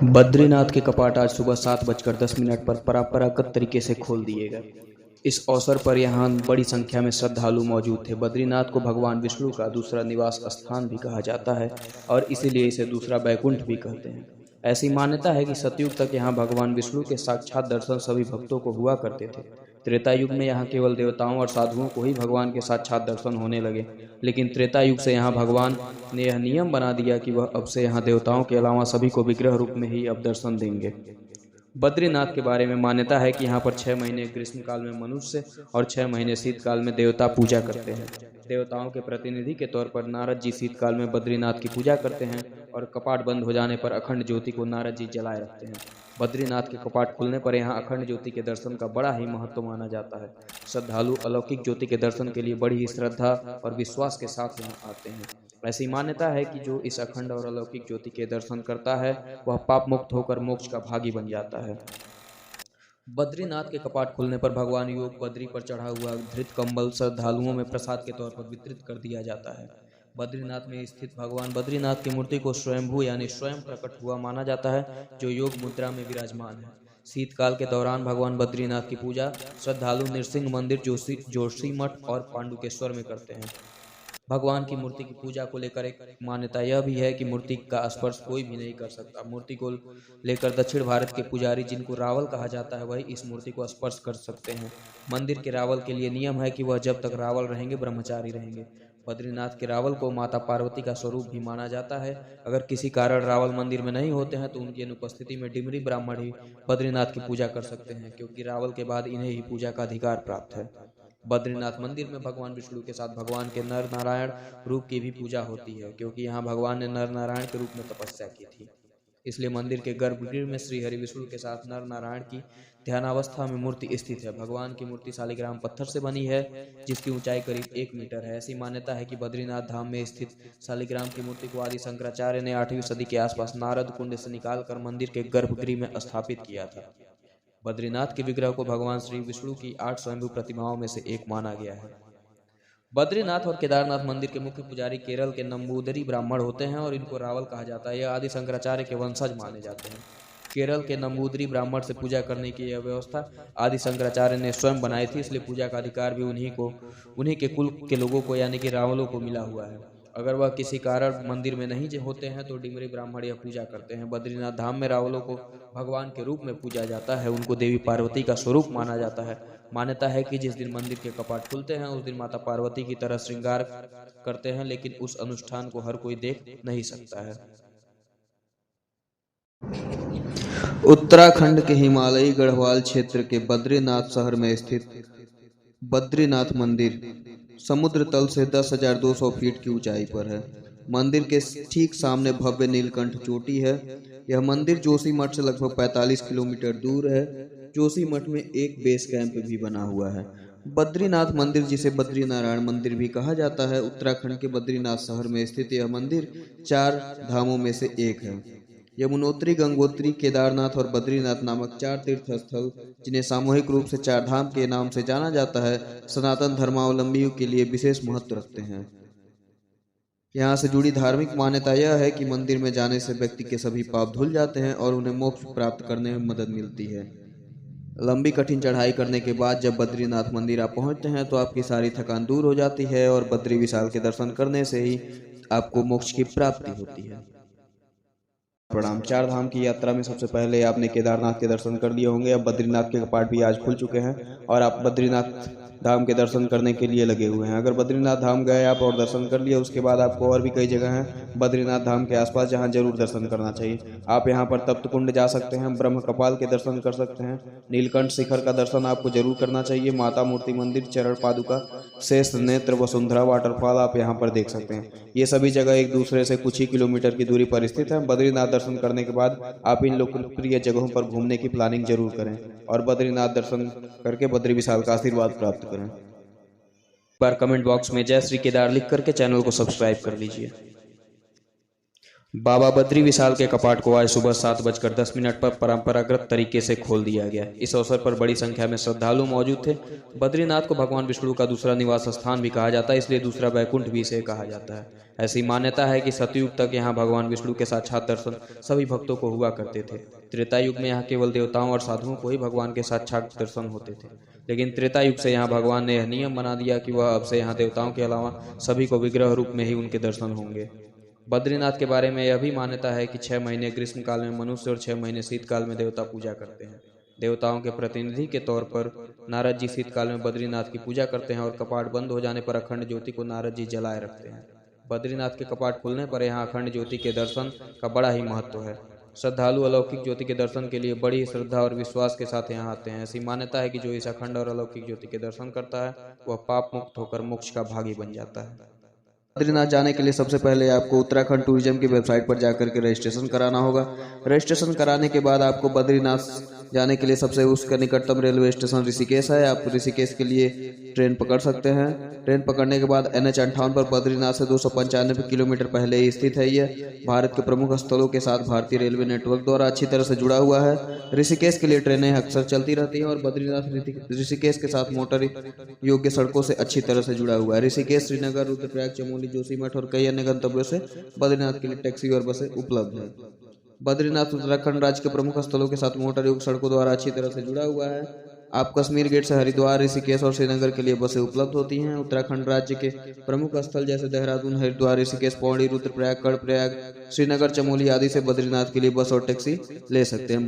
बद्रीनाथ के कपाट आज सुबह 7:10 पर परंपरागत तरीके से खोल दिए गए। इस अवसर पर यहाँ बड़ी संख्या में श्रद्धालु मौजूद थे। बद्रीनाथ को भगवान विष्णु का दूसरा निवास स्थान भी कहा जाता है और इसीलिए इसे दूसरा बैकुंठ भी कहते हैं। ऐसी मान्यता है कि सतयुग तक यहाँ भगवान विष्णु के साक्षात दर्शन सभी भक्तों को हुआ करते थे। त्रेता युग में यहाँ केवल देवताओं और साधुओं को ही भगवान के साक्षात दर्शन होने लगे, लेकिन त्रेता युग से यहाँ भगवान ने यह नियम बना दिया कि वह अब से यहाँ देवताओं के अलावा सभी को विग्रह रूप में ही अब दर्शन देंगे। बद्रीनाथ के बारे में मान्यता है कि यहाँ पर 6 महीने ग्रीष्म काल में मनुष्य और 6 महीने शीतकाल में देवता पूजा करते हैं। देवताओं के प्रतिनिधि के तौर पर नारद जी शीतकाल में बद्रीनाथ की पूजा करते हैं और कपाट बंद हो जाने पर अखंड ज्योति को नारद जी जलाए रखते हैं। बद्रीनाथ के कपाट खुलने पर यहाँ अखंड ज्योति के दर्शन का बड़ा ही महत्व माना जाता है। श्रद्धालु अलौकिक ज्योति के दर्शन के लिए बड़ी ही श्रद्धा और विश्वास के साथ यहाँ आते हैं। ऐसी मान्यता है कि जो इस अखंड और अलौकिक ज्योति के दर्शन करता है वह पाप मुक्त होकर मोक्ष का भागी बन जाता है। बद्रीनाथ के कपाट खुलने पर भगवान योग बद्री पर चढ़ा हुआ धृत कंबल श्रद्धालुओं में प्रसाद के तौर पर वितरित कर दिया जाता है। बद्रीनाथ में स्थित भगवान बद्रीनाथ की मूर्ति को स्वयंभू यानी स्वयं प्रकट हुआ माना जाता है, जो योग मुद्रा में विराजमान है। शीतकाल के दौरान भगवान बद्रीनाथ की पूजा श्रद्धालु नृसिंह मंदिर, जोशीमठ और पांडुकेश्वर में करते हैं। भगवान की मूर्ति की पूजा को लेकर एक मान्यता यह भी है कि मूर्ति का स्पर्श कोई भी नहीं कर सकता। मूर्ति को लेकर दक्षिण भारत के पुजारी, जिनको रावल कहा जाता है, वही इस मूर्ति को स्पर्श कर सकते हैं। मंदिर के रावल के लिए नियम है कि वह जब तक रावल रहेंगे ब्रह्मचारी रहेंगे। बद्रीनाथ के रावल को माता पार्वती का स्वरूप भी माना जाता है। अगर किसी कारण रावल मंदिर में नहीं होते हैं तो उनकी अनुपस्थिति में डिमरी ब्राह्मण ही बद्रीनाथ की पूजा कर सकते हैं, क्योंकि रावल के बाद इन्हें ही पूजा का अधिकार प्राप्त है। बद्रीनाथ मंदिर में भगवान विष्णु के साथ भगवान के नर नारायण रूप की भी पूजा होती है, क्योंकि यहाँ भगवान ने नर नारायण के रूप में तपस्या की थी। इसलिए मंदिर के गर्भगृह में श्री हरि विष्णु के साथ नर नारायण की ध्यानावस्था में मूर्ति स्थित है। भगवान की मूर्ति शालिग्राम पत्थर से बनी है, जिसकी ऊंचाई करीब 1 मीटर है। ऐसी मान्यता है कि बद्रीनाथ धाम में स्थित शालिग्राम की मूर्ति को आदि शंकराचार्य ने 8वीं सदी के आसपास नारद कुंड से निकालकर मंदिर के गर्भगृह में स्थापित किया था। बद्रीनाथ के विग्रह को भगवान श्री विष्णु की 8 स्वयंभू प्रतिमाओं में से एक माना गया है। बद्रीनाथ और केदारनाथ मंदिर के मुख्य पुजारी केरल के नंबूदरी ब्राह्मण होते हैं और इनको रावल कहा जाता है। यह आदि शंकराचार्य के वंशज माने जाते हैं। केरल के नंबूदरी ब्राह्मण से पूजा करने की यह व्यवस्था आदि शंकराचार्य ने स्वयं बनाई थी, इसलिए पूजा का अधिकार भी उन्हीं के कुल के लोगों को यानी कि रावलों को मिला हुआ है। अगर वह किसी कारण मंदिर में नहीं होते हैं तो डिमरी ब्राह्मण यह पूजा करते हैं। बद्रीनाथ धाम में रावलों को भगवान के रूप में पूजा जाता है। उनको देवी पार्वती का स्वरूप माना जाता है। मान्यता है कि जिस दिन मंदिर के कपाट खुलते हैं उस दिन माता पार्वती की तरह श्रृंगार करते हैं, लेकिन उस अनुष्ठान को हर कोई देख नहीं सकता है। उत्तराखंड के हिमालयी गढ़वाल क्षेत्र के बद्रीनाथ शहर में स्थित बद्रीनाथ मंदिर समुद्र तल से 10,200 फीट की ऊंचाई पर है। मंदिर के ठीक सामने भव्य नीलकंठ चोटी है। यह मंदिर जोशीमठ से लगभग 45 किलोमीटर दूर है। जोशीमठ में एक बेस कैंप भी बना हुआ है। बद्रीनाथ मंदिर, जिसे बद्रीनारायण मंदिर भी कहा जाता है, उत्तराखंड के बद्रीनाथ शहर में स्थित यह मंदिर 4 धामों में से एक है। यमुनोत्री, गंगोत्री, केदारनाथ और बद्रीनाथ नामक 4 तीर्थ स्थल, जिन्हें सामूहिक रूप से 4 धाम के नाम से जाना जाता है, सनातन धर्मावलंबियों के लिए विशेष महत्व रखते हैं। यहाँ से जुड़ी धार्मिक मान्यता यह है कि मंदिर में जाने से व्यक्ति के सभी पाप धुल जाते हैं और उन्हें मोक्ष प्राप्त करने में मदद मिलती है। लंबी कठिन चढ़ाई करने के बाद जब बद्रीनाथ मंदिर आप पहुँचते हैं तो आपकी सारी थकान दूर हो जाती है और बद्री विशाल के दर्शन करने से ही आपको मोक्ष की प्राप्ति होती है। प्रणाम। 4 धाम की यात्रा में सबसे पहले आपने केदारनाथ के दर्शन कर लिए होंगे। अब बद्रीनाथ के कपाट भी आज खुल चुके हैं और आप बद्रीनाथ धाम के दर्शन करने के लिए लगे हुए हैं। अगर बद्रीनाथ धाम गए आप और दर्शन कर लिए, उसके बाद आपको और भी कई जगह हैं बद्रीनाथ धाम के आसपास जहां जरूर दर्शन करना चाहिए। आप यहां पर तप्त कुंड जा सकते हैं, ब्रह्म कपाल के दर्शन कर सकते हैं, नीलकंठ शिखर का दर्शन आपको जरूर करना चाहिए, माता मूर्ति मंदिर, चरण पादुका, शेष नेत्र, वसुंधरा वाटरफॉल आप यहाँ पर देख सकते हैं। ये सभी जगह एक दूसरे से कुछ ही किलोमीटर की दूरी पर स्थित है। बद्रीनाथ दर्शन करने के बाद आप इन लोकप्रिय जगहों पर घूमने की प्लानिंग जरूर करें और बद्रीनाथ दर्शन करके बद्री विशाल का आशीर्वाद प्राप्त करें। बार कमेंट बॉक्स में जय श्री केदार लिख करके चैनल को सब्सक्राइब कर लीजिए। बाबा बद्री विशाल के कपाट को आज सुबह 7:10 पर परंपरागत तरीके से खोल दिया गया। इस अवसर पर बड़ी संख्या में श्रद्धालु मौजूद थे। बद्रीनाथ को भगवान विष्णु का दूसरा निवास स्थान भी कहा जाता है, इसलिए दूसरा बैकुंठ भी इसे कहा जाता है। ऐसी मान्यता है कि सतयुग तक यहाँ भगवान विष्णु के साक्षात दर्शन सभी भक्तों को हुआ करते थे। त्रेता युग में यहाँ केवल देवताओं और साधुओं को ही भगवान के साक्षात दर्शन होते थे, लेकिन त्रेता युग से यहाँ भगवान ने यह नियम बना दिया कि वह अब से यहाँ देवताओं के अलावा सभी को विग्रह रूप में ही उनके दर्शन होंगे। बद्रीनाथ के बारे में यह भी मान्यता है कि 6 महीने ग्रीष्म काल में मनुष्य और 6 महीने शीतकाल में देवता पूजा करते हैं। देवताओं के प्रतिनिधि के तौर पर नारद जी शीतकाल में बद्रीनाथ की पूजा करते हैं और कपाट बंद हो जाने पर अखंड ज्योति को नारद जी जलाए रखते हैं। बद्रीनाथ के कपाट खुलने पर यहाँ अखंड ज्योति के दर्शन का बड़ा ही महत्व है। श्रद्धालु अलौकिक ज्योति के दर्शन के लिए बड़ी श्रद्धा और विश्वास के साथ यहाँ आते हैं। ऐसी मान्यता है कि जो इस अखंड और अलौकिक ज्योति के दर्शन करता है वह पाप मुक्त होकर मोक्ष का भागी बन जाता है। बद्रीनाथ जाने के लिए सबसे पहले आपको उत्तराखंड टूरिज्म की वेबसाइट पर जाकर के रजिस्ट्रेशन कराना होगा। रजिस्ट्रेशन कराने के बाद आपको बद्रीनाथ जाने के लिए सबसे उसका निकटतम रेलवे स्टेशन ऋषिकेश है। आप ऋषिकेश के लिए ट्रेन पकड़ सकते हैं। ट्रेन पकड़ने के बाद NH58 पर बद्रीनाथ से 295 किलोमीटर पहले ही स्थित है। यह भारत के प्रमुख स्थलों के साथ भारतीय रेलवे नेटवर्क द्वारा अच्छी तरह से जुड़ा हुआ है। ऋषिकेश के लिए ट्रेनें अक्सर चलती रहती हैं और बद्रीनाथ ऋषिकेश के साथ मोटर योग्य सड़कों से अच्छी तरह से जुड़ा हुआ है। ऋषिकेश, श्रीनगर, रुद्रप्रयाग, चमोली, जोशीमठ और कई अन्य गंतव्यों से बद्रीनाथ के लिए टैक्सी और बसें उपलब्ध है। बद्रीनाथ उत्तराखंड राज्य के प्रमुख स्थलों के साथ मोटर युक्त सड़कों द्वारा अच्छी तरह से जुड़ा हुआ है। आप कश्मीर गेट से हरिद्वार, ऋषिकेश और श्रीनगर के लिए बसें उपलब्ध होती हैं। उत्तराखंड राज्य के प्रमुख स्थल जैसे देहरादून, हरिद्वार, ऋषिकेश, पौड़ी, रुद्रप्रयाग, कर्णप्रयाग, श्रीनगर, चमोली आदि से बद्रीनाथ के लिए बस और टैक्सी ले सकते हैं।